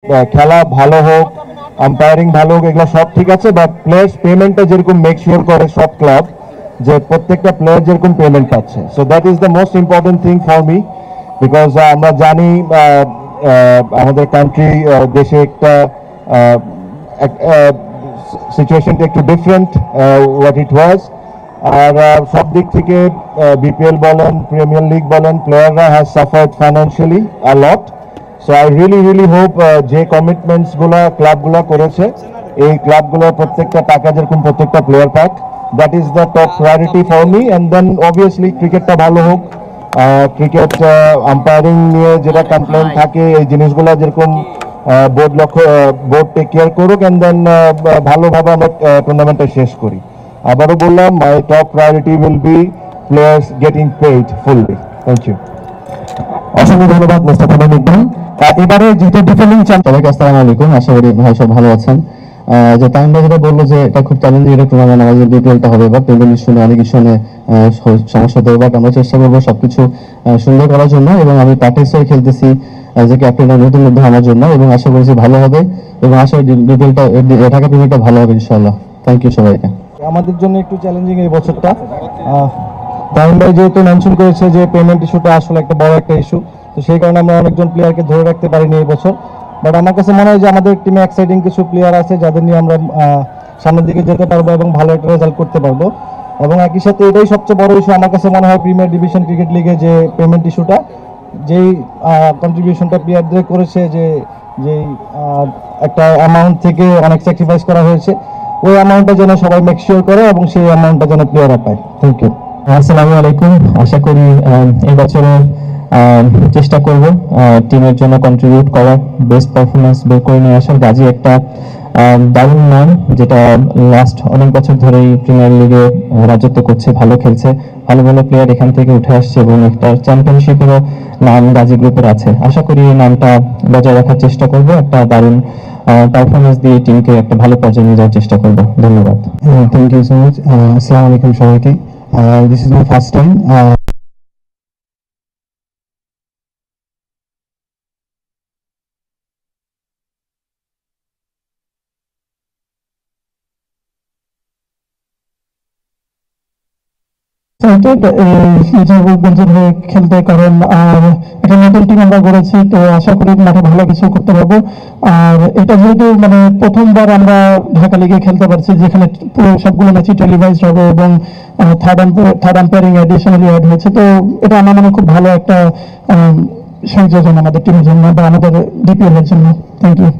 খেলা ভালো হোক, আম্পায়ারিং ভালো হোক, এগুলো সব ঠিক আছে, বাট প্লেয়ার্স পেমেন্টটা যেরকম মেক শিওর করে সব ক্লাব যে প্রত্যেকটা প্লেয়ার যেরকম পেমেন্ট পাচ্ছে। So that is the most important thing for me, because আমরা জানি আমাদের কান্ট্রি দেশে একটা সিচুয়েশনটা একটু ডিফারেন্ট হোয়াট ইট ওয়াজ। আর সব দিক থেকে বিপিএল বলেন, প্রিমিয়ার লিগ বলেন, প্লেয়াররা has suffered financially a lot. So I really hope যে কমিটমেন্টস গুলা ক্লাবগুলা করেছে, এই ক্লাবগুলোর প্রত্যেকটা টাকা যেরকম প্রত্যেকটা প্লেয়ার পাক, that is the top priority for me. And then obviously ক্রিকেটটা ভালো হোক। ক্রিকেট আম্পায়ারিং নিয়ে যেটা কমপ্লেন থাকে, এই জিনিসগুলো যেরকম বোর্ড টেক কেয়ার করুক, অ্যান্ড দেন ভালোভাবে আমরা টুর্নামেন্টটা শেষ করি। আবারও বললাম, my top priority will be players getting paid fully. Thank you. অসংখ্য ধন্যবাদ মোস্তফা নাইম। এবারে যেহেতু ডিফেন্ডিং চ্যাম্পিয়ন, সবাইকে আসসালামু আলাইকুম, আশা করি ভাই সব ভালো আছেন। যে টাইম ভাই যেটা বললো যে এটা খুব চ্যালেঞ্জিং একটা টুর্নামেন্ট, আমাদের বিপিএলটা হবে, বা পেমেন্ট ইস্যু অনেক ইস্যু সমস্যা হতে হবে, আমরা চেষ্টা করবো সবকিছু সুন্দর করার জন্য। এবং আমি প্র্যাকটিস হয়ে খেলতেছি যে ক্যাপ্টেনের নতুন মধ্যে আমার জন্য, এবং আশা করছি ভালো হবে, এবং আশা করি বিপিএলটা ঢাকা প্রিমিয়ারটা ভালো হবে ইনশাআল্লাহ। থ্যাংক ইউ সবাইকে। আমাদের জন্য একটু চ্যালেঞ্জিং এই বছরটা। তামিম ভাই যেহেতু মেনশন করেছে যে পেমেন্ট ইস্যুটা আসলে একটা বড় একটা ইস্যু, তো সেই কারণে আমরা অনেকজন প্লেয়ারকে ধরে রাখতে পারিনি এই বছর। বাট আমার কাছে মনে হয় যে আমাদের টিমে এক্সাইটিং কিছু প্লেয়ার আছে যাদের নিয়ে আমরা সামনের দিকে যেতে পারবো এবং ভালো একটা রেজাল্ট করতে পারবো। এবং একই সাথে এটাই সবচেয়ে বড় ইস্যু আমার কাছে মনে হয় প্রিমিয়ার ডিভিশন ক্রিকেট লিগে, যে পেমেন্ট ইস্যুটা, যেই কন্ট্রিবিউশনটা প্লেয়ারদের করেছে, যেই একটা অ্যামাউন্ট থেকে অনেক স্যাক্রিফাইস করা হয়েছে, ওই অ্যামাউন্টটা যেন সবাই মেক শিওর করে এবং সেই অ্যামাউন্টটা যেন প্লেয়াররা পায়। Thank you. আসসালামু আলাইকুম। আশা করি এই বছরে চেষ্টা করব টিমের জন্য কন্ট্রিবিউট করার, বেস্ট পারফরমেন্স বের করে নিয়ে আসার। গাজী একটা দারুণ নাম, যেটা লাস্ট অনেক বছর ধরেই প্রিমিয়ার লিগে রাজত্ব করছে, ভালো খেলছে, ভালো ভালো প্লেয়ার এখান থেকে উঠে আসছে, এবং একটা চ্যাম্পিয়নশিপেরও নাম গাজী গ্রুপের আছে। আশা করি এই নামটা বজায় রাখার চেষ্টা করব, একটা দারুণ পারফরমেন্স দিয়ে টিমকে একটা ভালো পর্যায়ে নিয়ে যাওয়ার চেষ্টা করব। ধন্যবাদ। Thank you so much. আসসালামু আলাইকুম সবাইকে। This is my first time. খেলতে, কারণ আর একটা নতুন টিম আমরা গড়েছি, তো আশা করি মাঠে ভালো কিছু করতে পারবো। আর এটা যেহেতু মানে প্রথমবার আমরা ঢাকা লিগে খেলতে পারছি, যেখানে পুরো সবগুলো ম্যাচই টেলিভাইজ হবে এবং থার্ড আম্পায়ারিং অ্যাডিশনালি অ্যাড হয়েছে, তো এটা আমার মনে খুব ভালো একটা সংযোজন আমাদের টিমের জন্য বা আমাদের ডিপিএল এর জন্য। Thank you.